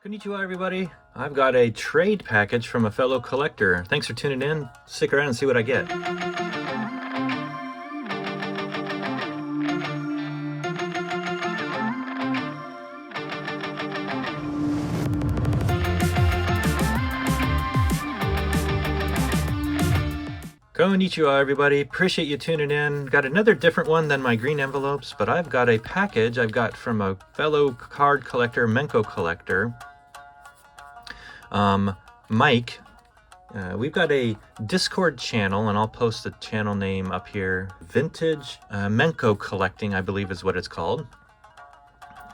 Konnichiwa, everybody. I've got a trade package from a fellow collector. Thanks for tuning in. Stick around and see what I get. Konnichiwa, everybody. Appreciate you tuning in. Got another different one than my green envelopes, but I've got a package I've got from a fellow card collector, Menko collector, Mike. We've got a Discord channel, and I'll post the channel name up here. Vintage Menko Collecting, I believe is what it's called.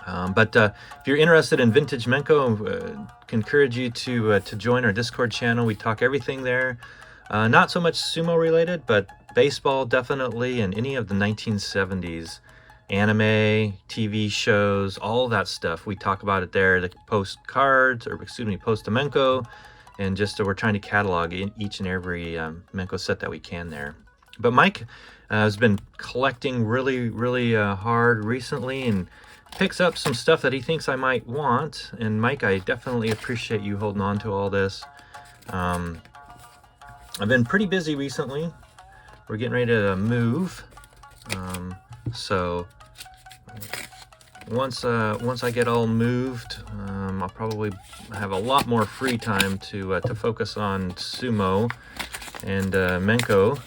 But if you're interested in vintage Menko, can encourage you to join our Discord channel. We talk everything there. Not so much sumo related, but baseball definitely, and any of the 1970s anime, TV shows, all that stuff. We talk about it there. They post cards, or excuse me, post a Menko, and just we're trying to catalog each and every Menko set that we can there. But Mike has been collecting really hard recently, and picks up some stuff that he thinks I might want. And Mike, I definitely appreciate you holding on to all this. I've been pretty busy recently. We're getting ready to move, so once I get all moved, I'll probably have a lot more free time to focus on sumo and Menko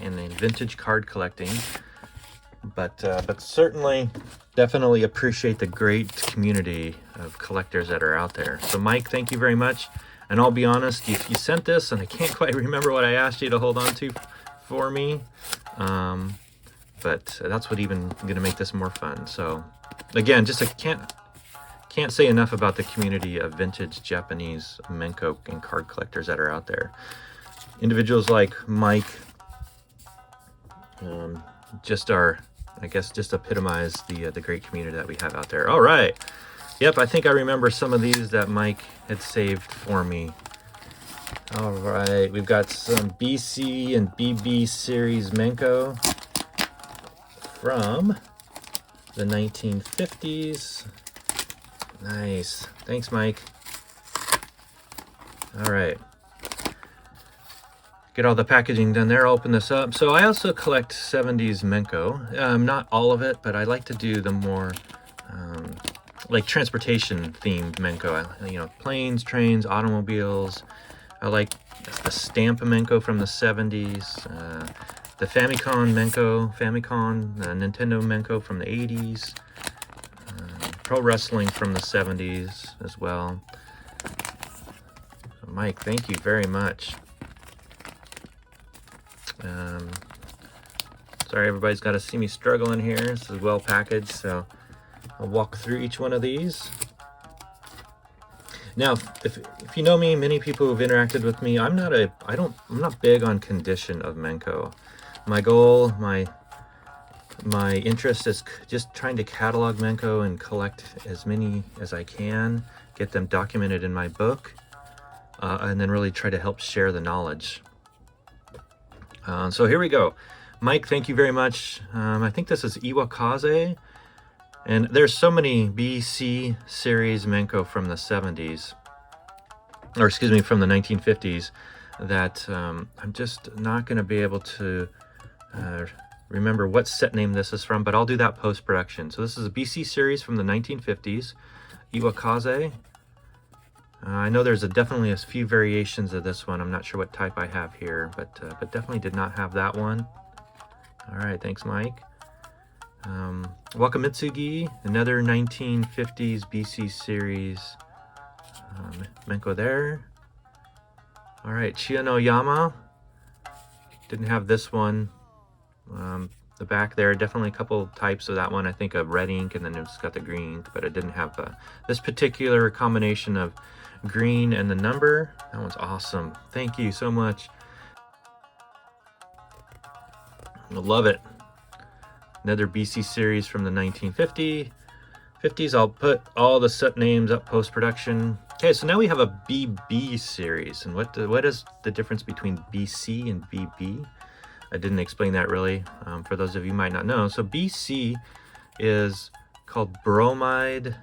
and vintage card collecting. But certainly, definitely appreciate the great community of collectors that are out there. So Mike, thank you very much. And I'll be honest, you sent this, and I can't quite remember what I asked you to hold on to for me. But that's what even going to make this more fun. So again, just I can't say enough about the community of vintage Japanese Menko and card collectors that are out there. Individuals like Mike just epitomize the great community that we have out there. All right. Yep, I think I remember some of these that Mike had saved for me. All right, we've got some BC and BB series Menko from the 1950s. Nice. Thanks, Mike. All right. Get all the packaging done there. I'll open this up. So I also collect 70s Menko. Not all of it, but I like to do the more like transportation themed Menko. Planes, trains, automobiles. I like the stamp Menko from the 70s, the Famicom Nintendo Menko from the 80s, pro wrestling from the 70s as well. So Mike, thank you very much. Sorry, everybody's got to see me struggling here. This is well packaged, so I'll walk through each one of these. Now, if you know me, many people who've interacted with me, I'm not big on condition of Menko. My goal, my interest is just trying to catalog Menko and collect as many as I can, get them documented in my book, and then really try to help share the knowledge. So here we go. Mike, thank you very much. I think this is Iwakaze. And there's so many BC series Menko from the 70s, or excuse me, from the 1950s, that I'm just not going to be able to remember what set name this is from, but I'll do that post-production. So this is a BC series from the 1950s, Iwakaze. I know there's definitely a few variations of this one. I'm not sure what type I have here, but definitely did not have that one. All right, thanks, Mike. Wakamitsugi, another 1950s BC series Menko there. All right, Chianoyama, didn't have this one. The back there, definitely a couple types of that one. I think a red ink, and then it's got the green ink, but it didn't have this particular combination of green and the number. That one's awesome. Thank you so much. I love it. Another BC series from the 1950s. I'll put all the set names up post-production. Okay, so now we have a BB series. And what is the difference between BC and BB? I didn't explain that really, for those of you who might not know. So BC is called bromide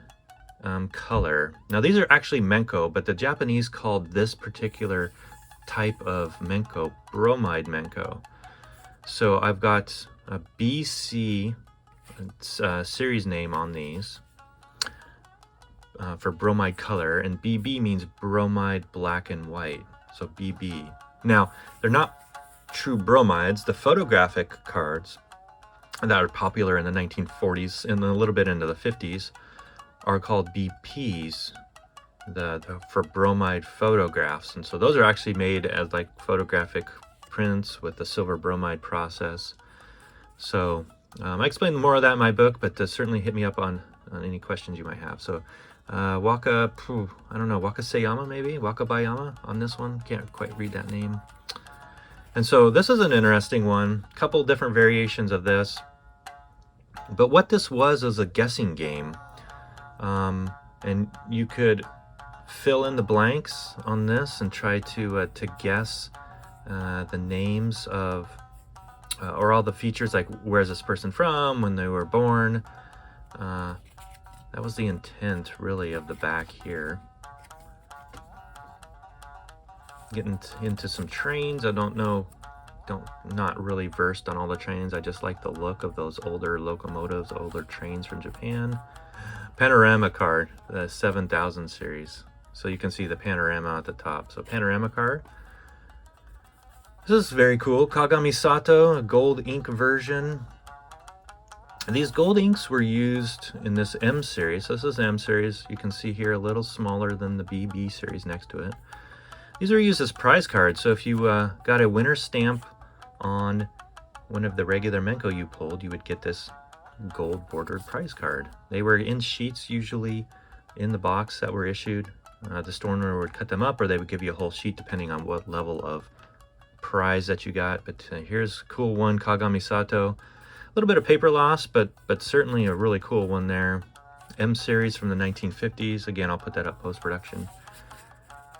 color. Now these are actually Menko, but the Japanese called this particular type of Menko bromide Menko. So I've got a BC series name on these for bromide color, and BB means bromide black and white, so BB. Now, they're not true bromides. The photographic cards that are popular in the 1940s and a little bit into the 50s are called BPs, for bromide photographs. And so those are actually made as like photographic prints with the silver bromide process. So I explain more of that in my book, but certainly hit me up on any questions you might have. So Waka Sayama, maybe Wakabayama on this one. Can't quite read that name. And so this is an interesting one. A couple different variations of this. But what this was is a guessing game. And you could fill in the blanks on this and try to guess the names of or all the features, like where's this person from, when they were born. That was the intent, really, of the back here. Getting into some trains. I not really versed on all the trains. I just like the look of those older locomotives, older trains from Japan. Panorama card, the 7000 series. So you can see the panorama at the top. So panorama card. This is very cool. Kagami Sato, a gold ink version. And these gold inks were used in this M series. So this is M series. You can see here a little smaller than the BB series next to it. These are used as prize cards. So if you got a winner stamp on one of the regular Menko you pulled, you would get this gold bordered prize card. They were in sheets, usually in the box that were issued. The store owner would cut them up, or they would give you a whole sheet depending on what level of prize that you got. But here's a cool one, Kagami Sato. A little bit of paper loss, but certainly a really cool one there. M series from the 1950s. Again, I'll put that up post-production.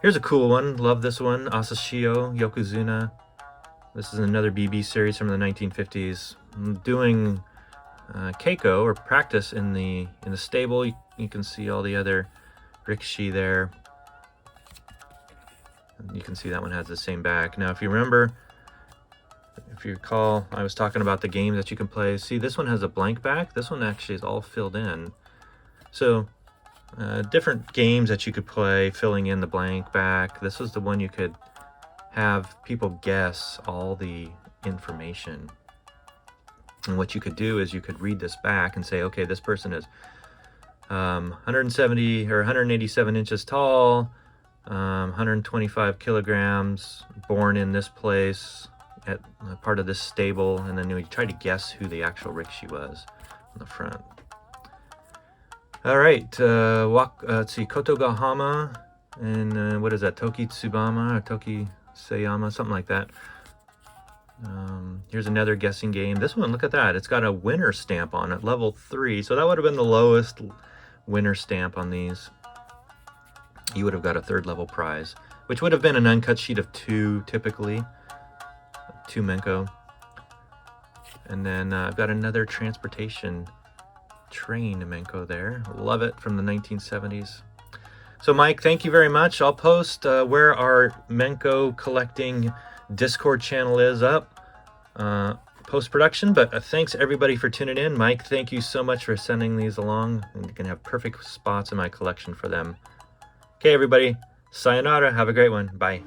Here's a cool one. Love this one. Asashio Yokozuna. This is another BB series from the 1950s. I'm doing keiko, or practice, in the stable. You can see all the other rikishi there. And you can see that one has the same back. Now, if you remember, if you recall, I was talking about the game that you can play. See, this one has a blank back. This one actually is all filled in. So different games that you could play, filling in the blank back. This was the one you could have people guess all the information. And what you could do is you could read this back and say, okay, this person is 170 or 187 inches tall, 125 kilograms, born in this place, at part of this stable, and then you try to guess who the actual rikishi was on the front. All right, let's see, Kotogahama, and what is that, Toki Tsubama or Toki Sayama, something like that. Here's another guessing game. This one, look at that. It's got a winner stamp on it, level 3. So that would have been the lowest winner stamp on these. You would have got a 3rd level prize, which would have been an uncut sheet of 2, typically. 2 Menko. And then I've got another transportation train Menko there. Love it, from the 1970s. So Mike, thank you very much. I'll post where our Menko collecting Discord channel is up post-production, but thanks everybody for tuning in. Mike, thank you so much for sending these along. I'm gonna have perfect spots in my collection for them. Okay, everybody, sayonara. Have a great one. Bye.